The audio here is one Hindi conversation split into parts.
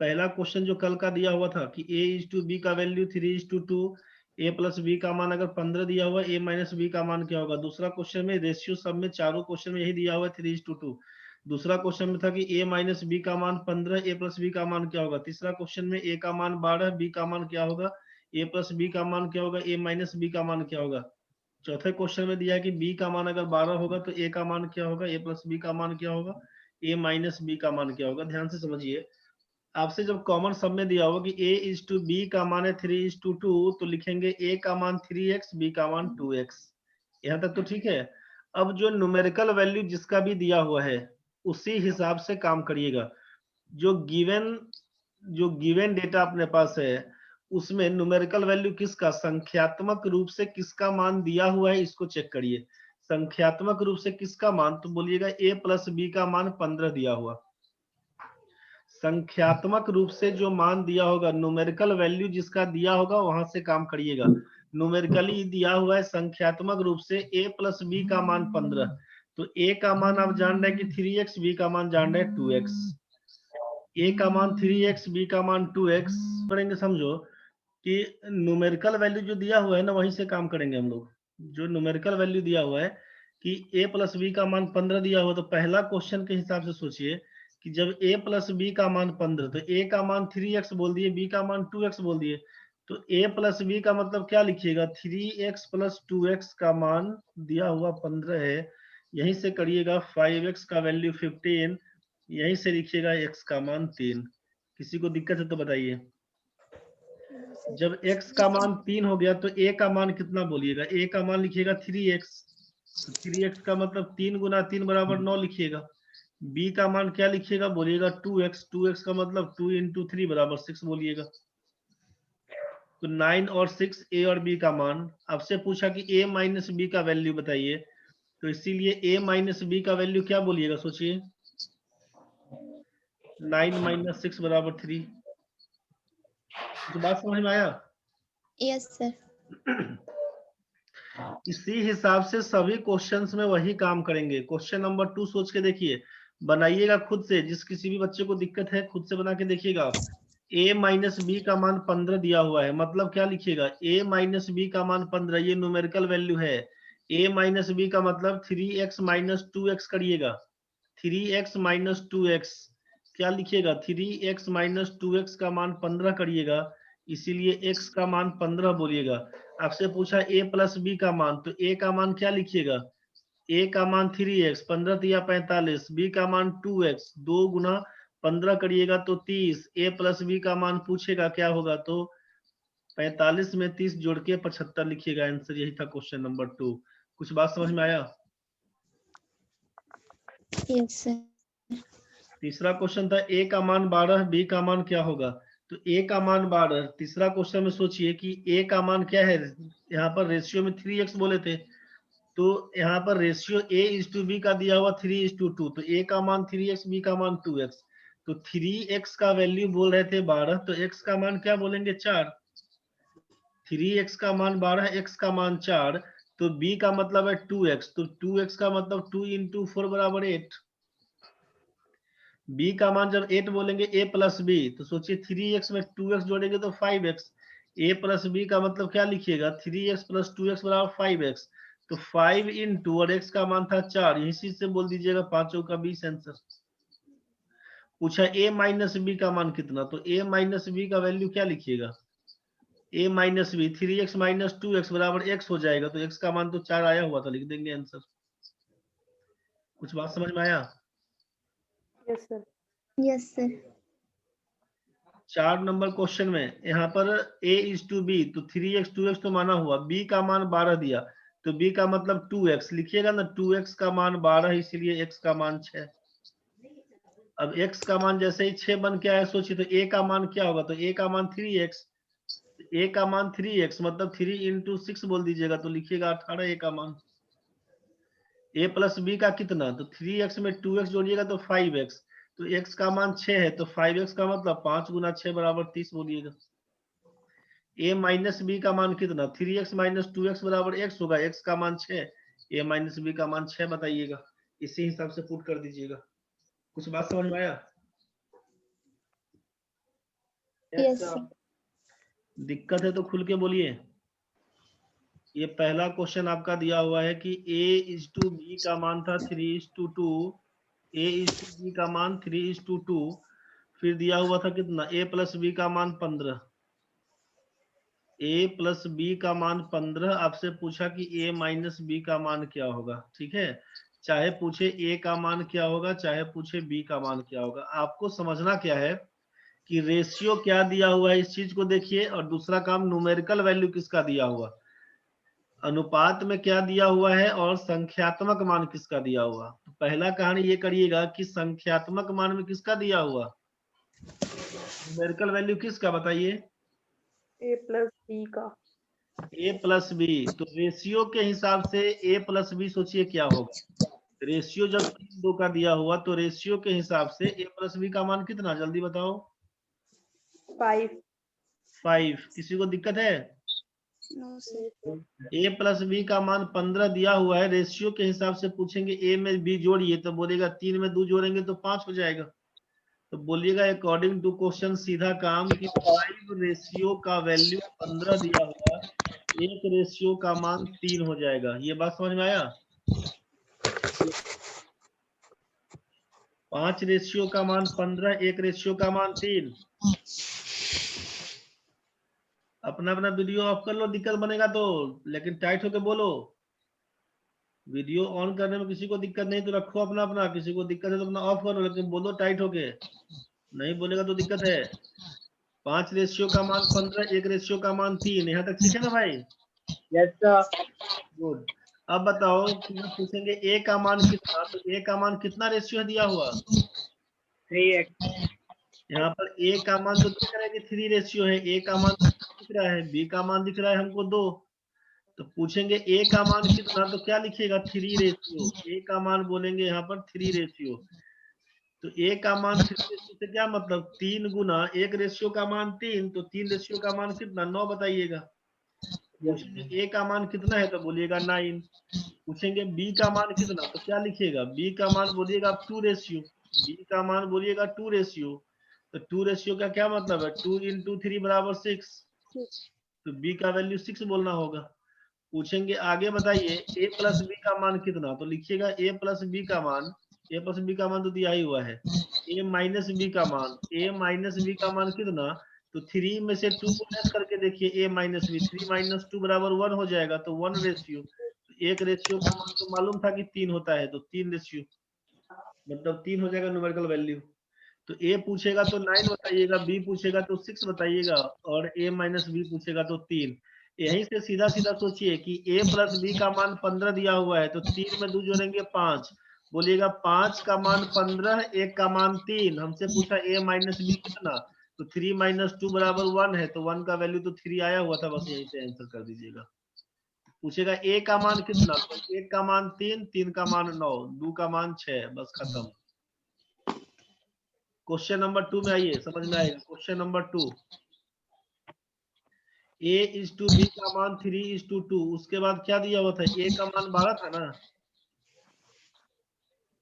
पहला क्वेश्चन जो कल का दिया हुआ था कि a/b का वैल्यू 3:2, a प्लस b का मान अगर 15 दिया हुआ a माइनस b का मान क्या होगा। दूसरा क्वेश्चन में रेशियो सब में चारों क्वेश्चन में यही दिया हुआ है 3:2। दूसरा क्वेश्चन में था कि a माइनस b का मान 15, a प्लस b का मान क्या होगा। तीसरा क्वेश्चन में a का मान 12, b का मान क्या होगा, a प्लस b का मान क्या होगा, a माइनस b का मान क्या होगा। चौथे क्वेश्चन में दिया है कि b का मान अगर 12 होगा तो a का मान क्या होगा, a प्लस b का मान क्या होगा, a माइनस b का मान क्या होगा। ध्यान से समझिए, आपसे जब कॉमन सब में दिया होगा कि a/b का मान है 3:2 तो लिखेंगे a का मान 3x, b का मान 2x। यहाँ तक तो ठीक है। अब जो न्यूमेरिकल वैल्यू जिसका भी दिया हुआ है उसी हिसाब से काम करिएगा। जो गिवन डेटा अपने पास है उसमें न्यूमेरिकल वैल्यू किसका, संख्यात्मक रूप से किसका मान दिया हुआ है इसको चेक करिए। संख्यात्मक रूप से किसका मान, तो बोलिएगा a प्लस b का मान 15 दिया हुआ। संख्यात्मक रूप से जो मान दिया होगा, न्यूमेरिकल वैल्यू जिसका दिया होगा वहां से काम करिएगा। न्यूमेरिकली दिया हुआ है संख्यात्मक रूप से a प्लस b का मान 15, तो a का मान आप जान रहे हैं कि 3x, b का मान जान रहे हैं 2x। a का मान 3x, b का मान 2x करेंगे। समझो कि न्यूमेरिकल वैल्यू जो दिया हुआ है ना वहीं से काम करेंगे हम लोग। जो न्यूमेरिकल वैल्यू दिया हुआ है कि a प्लस b का मान 15 दिया हुआ, तो पहला क्वेश्चन के हिसाब से सोचिए कि जब a प्लस b का मान 15 तो a का मान 3x बोल दिए, b का मान 2x बोल दिए, तो a प्लस b का मतलब क्या लिखिएगा, 3x प्लस 2x का मान दिया हुआ 15 है। यहीं से करिएगा 5x का वैल्यू 15, यहीं से लिखिएगा x का मान 3। किसी को दिक्कत है तो बताइए। जब x का मान 3 हो गया तो a का मान कितना बोलिएगा, a का मान लिखिएगा 3x, तो 3x का मतलब 3 गुना 3 बराबर 9 लिखिएगा। b का मान क्या लिखिएगा बोलिएगा 2x, 2x का मतलब 2 इंटू 3 बराबर 6 बोलिएगा। तो 9 और 6 a और b का मान। आपसे पूछा कि a माइनस b का वैल्यू बताइए, तो इसीलिए a माइनस b का वैल्यू क्या बोलिएगा, सोचिए। 9 माइनस 6 बराबर 3। तो बात समझ में आया? Yes sir. इसी हिसाब से सभी क्वेश्चंस में वही काम करेंगे। क्वेश्चन नंबर 2 सोच के देखिए, बनाइएगा खुद से। जिस किसी भी बच्चे को दिक्कत है खुद से बना के देखिएगा आप। a माइनस बी का मान 15 दिया हुआ है, मतलब क्या लिखिएगा, a माइनस बी का मान 15, ये न्यूमेरिकल वैल्यू है। a माइनस बी का मतलब 3x माइनस 2x करिएगा। 3x माइनस 2x क्या लिखिएगा, 3x माइनस 2x का मान 15 करिएगा, इसीलिए x का मान 15 बोलिएगा। आपसे पूछा a प्लस b का मान, तो a का मान क्या लिखिएगा, a का मान 3x, 15 तिया 45, b का मान 2x, 2 गुना 15 करिएगा तो 30, a प्लस b का मान पूछेगा क्या होगा, तो 45 में 30 जोड़ के 75 लिखिएगा। आंसर यही था क्वेश्चन नंबर 2। कुछ बात समझ में आया? Yes sir. तीसरा क्वेश्चन था a का मान 12, b का मान क्या होगा। तो a का मान 12, तीसरा क्वेश्चन में सोचिए कि a का मान क्या है, यहाँ पर रेशियो में 3x बोले थे, तो यहाँ पर रेशियो a/b का दिया हुआ 3:2, तो a का मान 3x, b का मान 2x, तो 3x का वैल्यू बोल रहे थे 12, तो x का मान क्या बोलेंगे 4। 3x का मान 12, x का मान 4, तो b का मतलब है 2x, तो 2x का मतलब 2 इंटू 4 बराबर 8। b का मान जब 8 बोलेंगे a प्लस b, तो सोचिए 3x में 2x जोड़ेंगे तो 5x। a प्लस b का मतलब क्या लिखिएगा, 3x प्लस 2x बराबर 5x, तो 5 इंटू और x का मान था 4, इसी से बोल दीजिएगा 5 का 20 आंसर। पूछा a माइनस b का मान कितना, तो a माइनस b का वैल्यू क्या लिखिएगा, a minus b 3x minus 2x बराबर x हो जाएगा, तो x का मान तो 4 आया हुआ था, लिख देंगे आंसर। कुछ बात समझ में आया? Yes sir. Yes sir. 4 number question में यहाँ पर a/b, तो 3x 2x तो माना हुआ, b का मान 12 दिया, तो b का मतलब 2x लिखिएगा ना, 2x का मान 12 इसलिए x का मान 6। अब x का मान जैसे ही 6 बन के आया, सोचिए तो a का मान क्या होगा, तो a का मान 3x, a का मान 3x मतलब 3 इंटू 6 बोल दीजिएगा, तो लिखिएगा 18 a का मान। a प्लस b का कितना, तो 3x में 2x जोड़िएगा तो 5x, तो x का मान 6 है, तो 5x का मतलब 5 गुना 6 बराबर 30 बोलिएगा। a माइनस बी का मान कितना, 3x माइनस 2x बराबर x होगा, x का मान 6, a माइनस बी का मान 6 बताइएगा। इसी हिसाब से पुट कर दीजिएगा। कुछ बात समझ में आया? Yes sir. दिक्कत है तो खुल के बोलिए। ये पहला क्वेश्चन आपका दिया हुआ है कि A:B का मान था 3:2, A:B का मान 3:2, फिर दिया हुआ था कितना, A+B का मान 15, A+B का मान 15। आपसे पूछा कि A-B का मान क्या होगा। ठीक है, चाहे पूछे A का मान क्या होगा, चाहे पूछे B का मान क्या होगा, आपको समझना क्या है कि रेशियो क्या दिया हुआ है, इस चीज को देखिए। और दूसरा काम, न्यूमेरिकल वैल्यू किसका दिया हुआ, अनुपात में क्या दिया हुआ है, और संख्यात्मक मान किसका दिया हुआ। तो पहला कहानी ये करिएगा कि संख्यात्मक मान में किसका दिया हुआ, न्यूमेरिकल वैल्यू किसका, बताइए। A+B का। A+B, तो रेशियो के हिसाब से A+B सोचिए क्या होगा। रेशियो जब 3:2 का दिया हुआ तो रेशियो के हिसाब से A+B का मान कितना, जल्दी बताओ। 5। 5। किसी को दिक्कत है। No sir. A+B का मान 15 दिया हुआ है, रेशियो के हिसाब से पूछेंगे A में B जोड़िए, तो बोलेगा 3 में 2 जोड़ेंगे तो 5 हो जाएगा। तो बोलिएगा अकॉर्डिंग टू क्वेश्चन सीधा काम कि 5 रेशियो का वैल्यू 15 दिया हुआ, 1 रेशियो का मान 3 हो जाएगा। ये बात समझ में आया। 5 रेशियो का मान 15, 1 रेशियो का मान 3। अपना अपना वीडियो ऑफ कर लो, दिक्कत बनेगा तो, लेकिन टाइट होके बोलो। वीडियो ऑन करने में किसी को दिक्कत नहीं तो रखो अपना अपना, किसी को दिक्कत है तो अपना ऑफ करो, लेकिन बोलो टाइट होके। नहीं बोलेगा तो दिक्कत है। 5 रेशियो का मान 15, 1 रेशियो का मान 3। यहाँ तक ठीक है ना भाई। Yes sir. गुड। अब बताओ कि जब पूछेंगे ए का मान कितना, तो ए का मान कितना रेशियो दिया हुआ, 3x। यहाँ पर ए का मान तो दिख रहा है कि 3 रेशियो है, ए का मान दिख रहा है, बी का मान दिख रहा है हमको 2। तो पूछेंगे ए का मान कितना, तो क्या लिखिएगा, 3 रेशियो। ए का मान बोलेंगे यहाँ पर 3 रेशियो। तो ए का मान 3 रेशियो से क्या मतलब, 3 गुना 1 रेशियो का मान 3, तो 3 रेशियो का मान कितना, 9 बताइएगा। पूछेंगे ए का मान कितना है, तो बोलिएगा 9। पूछेंगे बी का मान कितना, तो क्या लिखिएगा, बी का मान बोलिएगा 2 रेशियो। बी का मान बोलिएगा 2 रेशियो। तो 2 रेशियो का क्या मतलब है, 2 × 3 बराबर 6। तो बी का वैल्यू 6 बोलना होगा। पूछेंगे आगे बताइए A+B का मान कितना, तो लिखिएगा A+B का मान, A+B का मान तो दिया ही हुआ है। A-B का मान, A-B का मान कितना, तो 3 में से 2 को लेस करके देखिए A-B, 3 - 2 बराबर 1 हो जाएगा, तो 1 रेशियो। तो 1 रेशियो का मान तो मालूम था कि 3 होता है, तो 3 रेशियो मतलब 3 हो जाएगा न्यूमेरिकल वैल्यू। तो A पूछेगा तो 9 बताइएगा, B पूछेगा तो 6 बताइएगा, और A-B पूछेगा तो 3। यहीं से सीधा सीधा सोचिए कि A+B का मान 15 दिया हुआ है, तो 3 में 2 जोड़ेंगे 5। बोलिएगा 5 का मान 15, 1 का मान 3। हमसे पूछा A-B कितना, तो 3 - 2 बराबर 1 है, तो 1 का वैल्यू तो 3 आया हुआ था, बस यहीं से आंसर कर दीजिएगा। पूछेगा A का मान कितना, तो 1 का मान 3, 3 का मान 9, 2 का मान 6, बस खत्म। क्वेश्चन नंबर 2 में आइए, समझ में आएगा। क्वेश्चन नंबर 2, A:B का मान 3:2, उसके बाद क्या दिया हुआ था, A का मान 12 था ना।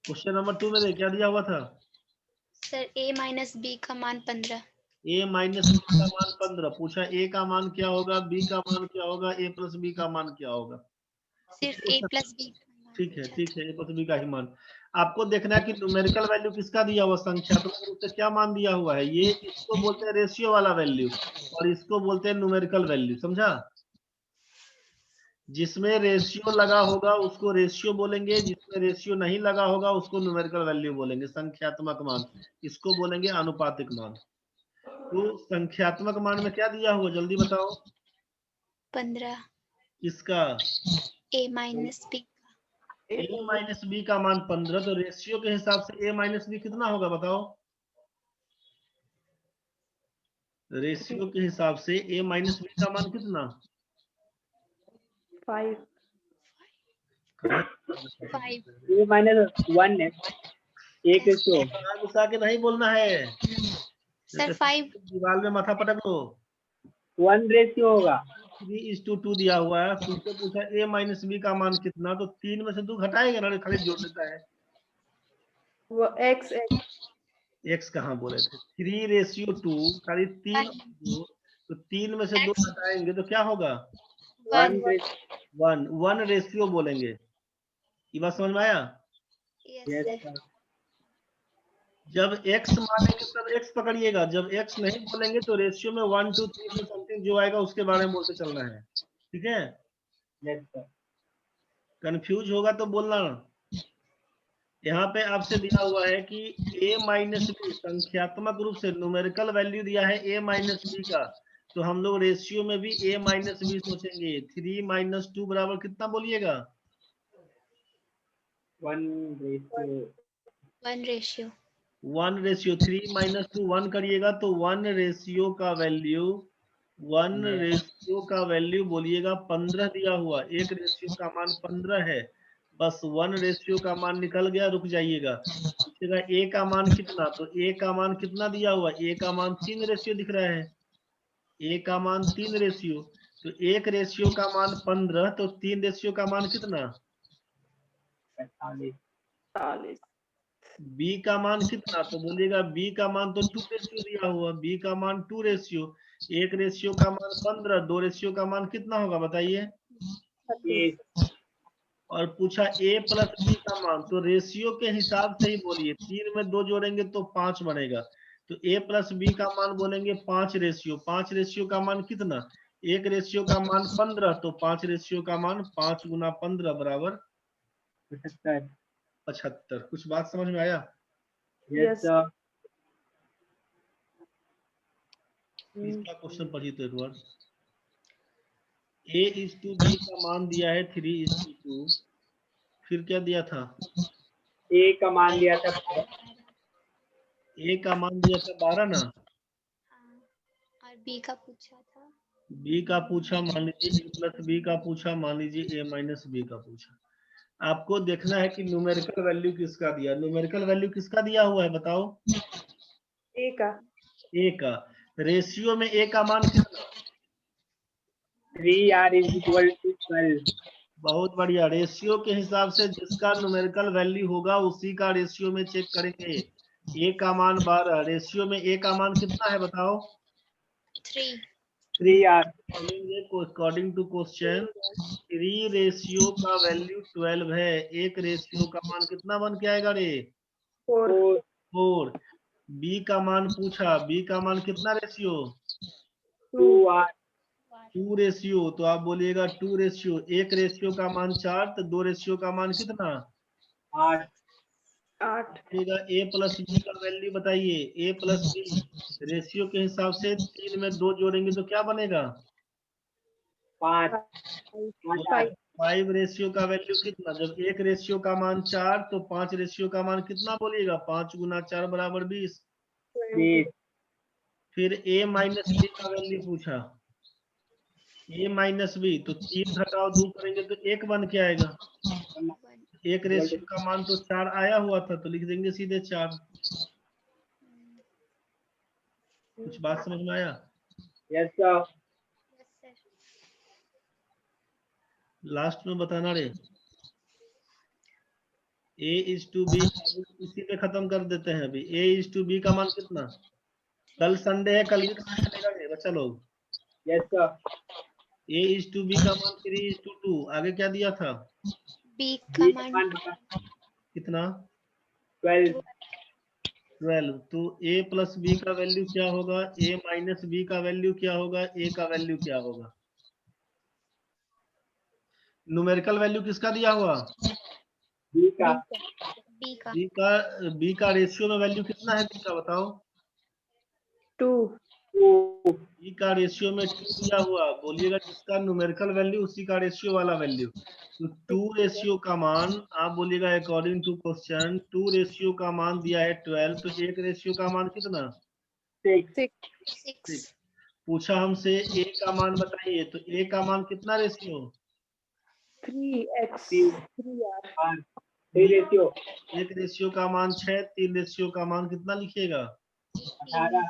क्वेश्चन नंबर 2 में क्या दिया हुआ था, सर A-B का मान 15। A-B का मान 15। पूछा A का मान क्या होगा, B का मान क्या होगा, A+B का मान क्या होगा। सिर्फ A+B का मान ठीक है, पूछा ठीक था। है, A+B का ही मान। आपको देखना है कि न्यूमेरिकल वैल्यू किसका दिया हुआ, संख्यात्मक रूप से क्या मान दिया हुआ है। ये इसको बोलते हैं रेशियो वाला वैल्यू, और इसको बोलते हैं न्यूमेरिकल वैल्यू, समझा। जिसमें रेशियो लगा होगा उसको रेशियो बोलेंगे, जिसमें रेशियो नहीं लगा होगा उसको न्यूमेरिकल वैल्यू बोलेंगे, संख्यात्मक मान। इसको बोलेंगे आनुपातिक मान। तो संख्यात्मक मान में क्या दिया हुआ, जल्दी बताओ। 15। इसका A-B का। A-B का मान 15, तो रेशियो के हिसाब से A-B कितना होगा बताओ। रेशियो के हिसाब से A-B का मान कितना, 5। कहाँ 5। A-1 है। एक Yes, रेशियो। घुसा के नहीं बोलना है, सर 5। दीवार में माथा पटक लो। 1 रेशियो होगा। 3:2 दिया हुआ है, तुमसे पूछा A-B का मान कितना, तो 3 में से 2 घटाएगा ना, खाली जोड़ देता है। वो x x कहाँ बोले थे? 3:2 खाली 3, तो 3 में से 2 हटाएंगे तो क्या होगा? 1 1 रेशियो बोलेंगे। ये बात समझ में आया? Yes, yes sir. sir. जब x मानेंगे तब x पकड़िएगा, जब x नहीं बोलेंगे तो रेशियो में 1 2 3 से समथिंग जो आएगा उसके बारे में बोलते चलना है। ठीक है? Yes sir. कंफ्यूज होगा तो बोलना। यहाँ पे आपसे दिया हुआ है कि a माइनस बी संख्यात्मक रूप से न्यूमेरिकल वैल्यू दिया है a माइनस बी का, तो हम लोग रेशियो में भी a माइनस बी सोचेंगे। 3 माइनस 2 बराबर कितना बोलिएगा? 1:1. 1 ratio. 1 रेशियो 3 माइनस 2 1 करिएगा तो 1 रेशियो का वैल्यू 1 रेशियो का वैल्यू बोलिएगा 15 दिया हुआ। 1 रेशियो का मान 15 है। बस 1 रेशियो का मान निकल गया, रुक जाइएगा। पूछेगा ए का मान कितना, तो ए का मान कितना दिया हुआ? ए का मान 3 रेशियो दिख रहा है। ए का मान 3 रेशियो, तो 1 रेशियो का मान 15, तो 3 रेशियो का मान कितना? 45. बी का मान कितना, तो बोलिएगा बी का मान तो 2 रेशियो दिया हुआ। बी का मान 2 रेशियो, 1 रेशियो का मान 15, 2 रेशियो का मान कितना होगा बताइए? 30. और पूछा ए प्लस बी का मान, तो रेशियो के हिसाब से ही बोलिए। 3 में 2 जोड़ेंगे तो 5 बनेगा, तो ए प्लस बी का मान बोलेंगे 5 रेशियो। 5 रेशियो का मान कितना? 1 रेशियो का मान 15, तो 5 रेशियो का मान 5 गुना 15 बराबर 75. 75। कुछ बात समझ में आया? Yes sir. इसका क्वेश्चन पढ़िए तो एक बार। a:b का मान दिया है 3:2, फिर क्या दिया था? A का मान दिया था a का मान दिया था 12 ना, हाँ, और B का पूछा था। b का पूछा मान लीजिए a प्लस b का पूछा मान लीजिए a माइनस b का पूछा। आपको देखना है कि न्यूमेरिकल वैल्यू किसका दिया। न्यूमेरिकल वैल्यू किसका दिया हुआ है बताओ? A का. a का। रेशियो में a का मान कितना? 3R is equal to 12. बहुत बढ़िया। रेशियो के हिसाब से जिसका न्यूमेरिकल वैल्यू होगा उसी का रेशियो में चेक करेंगे। a का मान 12, रेशियो में a का मान कितना है बताओ? 3. 3R. According to question 3 ratio का वैल्यू 12 है। 1 रेशियो का मान कितना बन के आएगा रे? 4। बी का मान पूछा, बी का मान कितना रेशियो? 2R. 2 रेशियो, तो आप बोलिएगा 2 रेशियो। 1 रेशियो का मान 4, तो 2 रेशियो का मान कितना? 8. ए प्लस बी का वैल्यू बताइए। ए प्लस बी रेशियो के हिसाब से 3 में 2 जोड़ेंगे तो क्या बनेगा? 5. 5 रेशियो का वैल्यू कितना? जब 1 रेशियो का मान 4, तो 5 रेशियो का मान कितना बोलिएगा? 5 गुना 4 बराबर 20। 20. फिर a माइनस बी का वैल्यू पूछा। a माइनस बी, तो 3 घटाओ 2 करेंगे तो 1 बन के आएगा। 1 रेशियो का मान तो 4 आया हुआ था, तो लिख देंगे सीधे 4। कुछ बात समझ में आया? Yes sir. Yes, sir. Last में बताना रे। a:b, इसी पे खत्म कर देते हैं अभी। a:b का मान कितना? कल संडे है, कल भी खाना चलेगा रे बच्चा लोग। Yes sir. a:b का मान 3:2। आगे क्या दिया था? B का B का मान मान कितना? 12. 12। तो a प्लस बी का वैल्यू क्या होगा? a माइनस बी का वैल्यू क्या होगा? a का वैल्यू क्या होगा? न्यूमेरिकल वैल्यू किसका दिया हुआ? B का. B का बी का रेशियो में वैल्यू कितना है? बी का बताओ। 2. बी का रेशियो में 2 दिया हुआ। बोलिएगा जिसका न्यूमेरिकल वैल्यू उसी का रेशियो वाला वैल्यू। तो 2 रेशियो का मान आप बोलिएगा अकॉर्डिंग टू क्वेश्चन 2 रेशियो का मान दिया है 12, तो 1 रेशियो का मान कितना? 6. 6. पूछा हमसे a का मान बताइए, तो a का मान कितना ratio? 3x. 3R. 3 ratio. 1 ratio का मान 6, 3 रेशियो का मान कितना लिखिएगा? 18.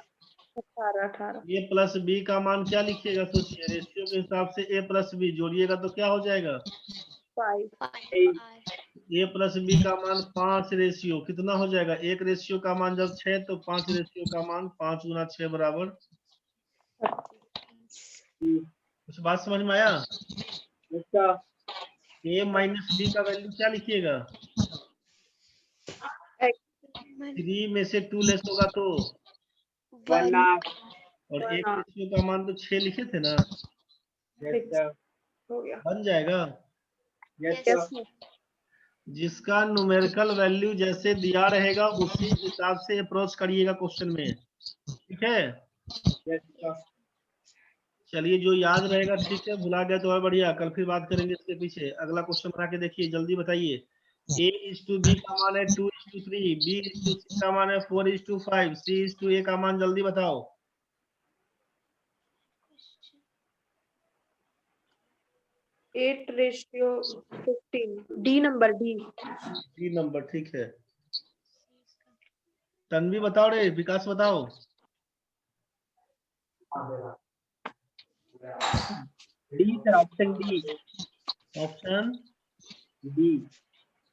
a प्लस बी का मान क्या लिखिएगा? सोचिए, रेशियो के हिसाब से a प्लस बी जोड़िएगा तो क्या हो जाएगा? 5. 8. ए प्लस बी का मान 5 रेशियो कितना हो जाएगा? 1 रेशियो का मान जब 6 तो 5 रेशियो का मान 5 गुना 6 बराबर। कुछ बात समझ में आया? अच्छा ए माइनस बी का वैल्यू क्या लिखिएगा? 3 में से 2 लेस होगा तो, 1 और 1 रेशियो का मान तो 6 लिखे थे ना, यस सर हो गया बन जाएगा। यस Yes, सर जिसका न्यूमेरिकल वैल्यू जैसे दिया रहेगा उसी हिसाब से अप्रोच करिएगा क्वेश्चन में, ठीक है? यस सर चलिए, जो याद रहेगा ठीक है, भुला गया तो और बढ़िया, कल फिर बात करेंगे इसके पीछे। अगला क्वेश्चन बना के देखिए, जल्दी बताइए। A:B का मान है 2:3, B:C का मान है 4:5, C:A का मान जल्दी बताओ। 8:15 D number D D number ठीक है। तन्वी बताओ रे, विकास बताओ। D sir option D option D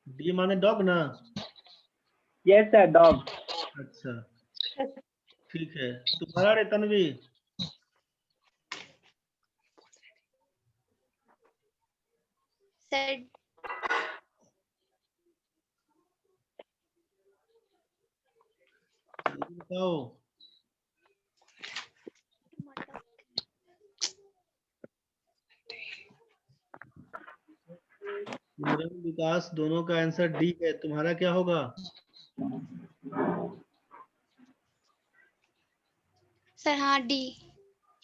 D माने डॉग ना? यस सर डॉग अच्छा ठीक है, तुम्हारा रे तन्वी। sir. जल्दी बताओ। सिमरन विकास दोनों का आंसर डी है, तुम्हारा क्या होगा? Sir, हाँ D.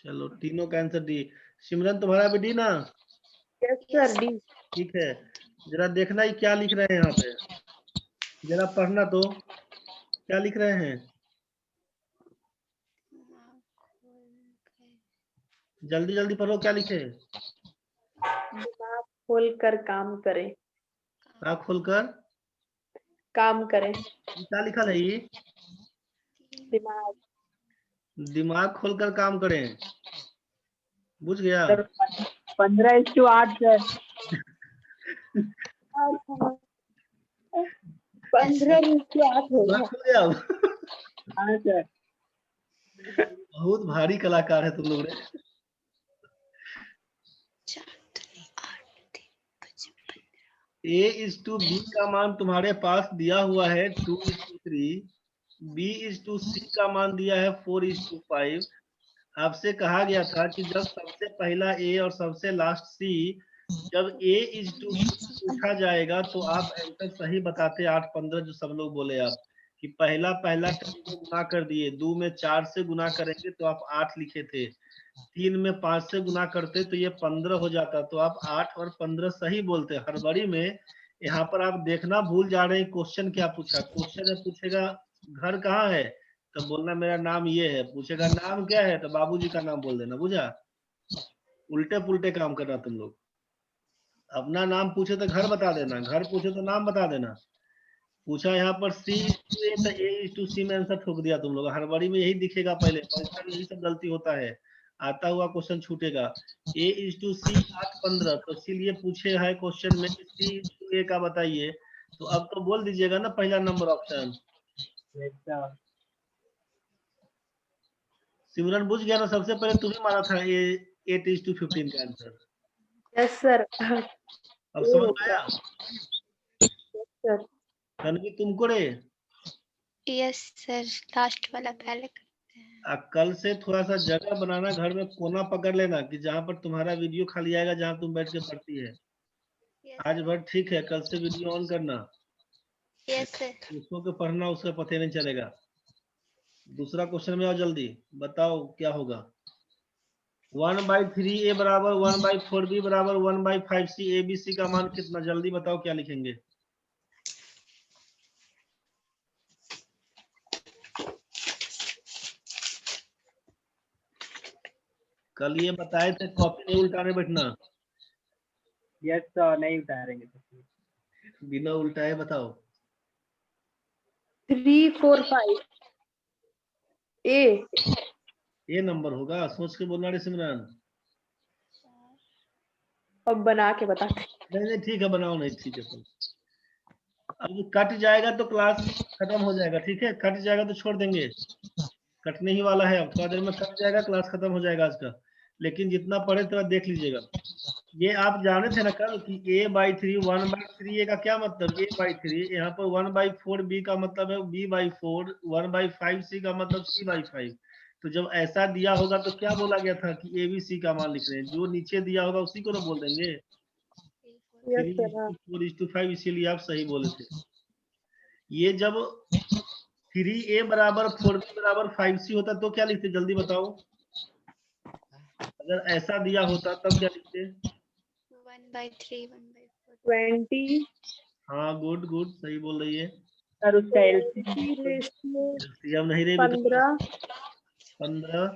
चलो, तीनों का आंसर डी। सिमरन तुम्हारा भी डी ना? यस सर डी ठीक है, जरा देखना ही क्या लिख रहे हैं यहाँ पे, जरा पढ़ना तो, क्या लिख रहे हैं? जल्दी जल्दी पढ़ो, क्या लिखे? दिमाग खोलकर काम करें आँख खोलकर काम करें क्या लिखा है ये? दिमाग दिमाग खोलकर काम करें, बुझ गया? सर 15:8 सर 15:8 होगा दिमाग खुल गया अब? हाँ सर बहुत भारी कलाकार है तुम लोग रे। A:B का मान तुम्हारे पास दिया हुआ है 2:3, B:C का मान दिया है 4:5। आपसे कहा गया था कि जब सबसे पहला A और सबसे लास्ट C, जब A:C पूछा जाएगा तो आप आंसर सही बताते 8:15, जो सब लोग बोले आप कि पहला टर्म को गुना कर दिए, 2 में 4 से गुना करेंगे तो आप 8 लिखे थे, 3 में 5 से गुना करते तो ये 15 हो जाता, तो आप 8 और 15 सही बोलते। हड़बड़ी में यहाँ पर आप देखना भूल जा रहे हैं क्वेश्चन क्या पूछा। क्वेश्चन है, पूछेगा घर कहाँ है तो बोलना मेरा नाम ये है, पूछेगा नाम क्या है तो बाबूजी का नाम बोल देना, बुझा? उल्टे पुल्टे काम करना तुम लोग। अपना नाम पूछे तो घर बता देना, घर पूछे तो नाम बता देना। पूछा यहाँ पर C:A तो A:C में आंसर ठोक दिया तुम लोग। हड़बड़ी में यही दिखेगा, पहले परीक्षा में यही सब गलती होता है, आता हुआ क्वेश्चन छूटेगा। A:C 8:15, तो इसीलिए पूछे है क्वेश्चन में C:A का बताइए, तो अब तो बोल दीजिएगा ना पहला नंबर ऑप्शन। यस सर सिमरन बुझ गया ना? सबसे पहले तुम्हें मारा था 8:15 का आंसर। यस सर अब समझ में आया? सर तन्वी तुमको रे, Yes, sir. Last वाला पहले करते हैं. कल से थोड़ा सा जगह बनाना, घर में कोना पकड़ लेना कि जहाँ पर तुम्हारा वीडियो खाली आएगा, जहाँ तुम बैठ के पढ़ती है। Yes, आज भर ठीक है, कल से वीडियो ऑन करना, yes, sir. उसको के पढ़ना, उसका पता नहीं चलेगा। दूसरा क्वेश्चन में आओ, जल्दी बताओ क्या होगा। 1/3A बराबर 1/4B बराबर 1/5C, ABC का मान कितना? जल्दी बताओ क्या लिखेंगे। कल ये बताए थे कॉपी नहीं उल्टाने बैठना, यस सर नहीं उतारेंगे बिना उल्टाए बताओ। 3 4 5 ए नंबर होगा, सोच के बोलना रे सिमरन। अब बना के बताते नहीं नहीं ठीक है, बनाओ, नहीं ठीक है तुम। अब कट जाएगा तो क्लास खत्म हो जाएगा, ठीक है, कट जाएगा तो छोड़ देंगे, कटने ही वाला है, अब थोड़ा देर में कट जाएगा, क्लास खत्म हो जाएगा आज का। लेकिन जितना पढ़े थोड़ा देख लीजिएगा। ये आप जाने थे ना कल कि a/3 1/3 a का क्या मतलब, a/3, यहाँ पर 1/4 b का मतलब है b/4, 1/5 c का मतलब c/5। तो जब ऐसा दिया होगा तो क्या बोला गया था कि a b c का मान लिख रहे हैं, जो नीचे दिया होगा उसी को ना बोल देंगे। Yes, sir. हाँ. 3:4:5, इसीलिए आप सही बोले थे। ये जब 3a बराबर 4b बराबर 5c होता तो क्या लिखते, जल्दी बताओ। अगर ऐसा दिया होता तब क्या लिखते? 1/3 1/4 20 हाँ, गुड गुड, सही बोल रही है। सर उसका LCM LCM नहीं रे बेटा, 15 15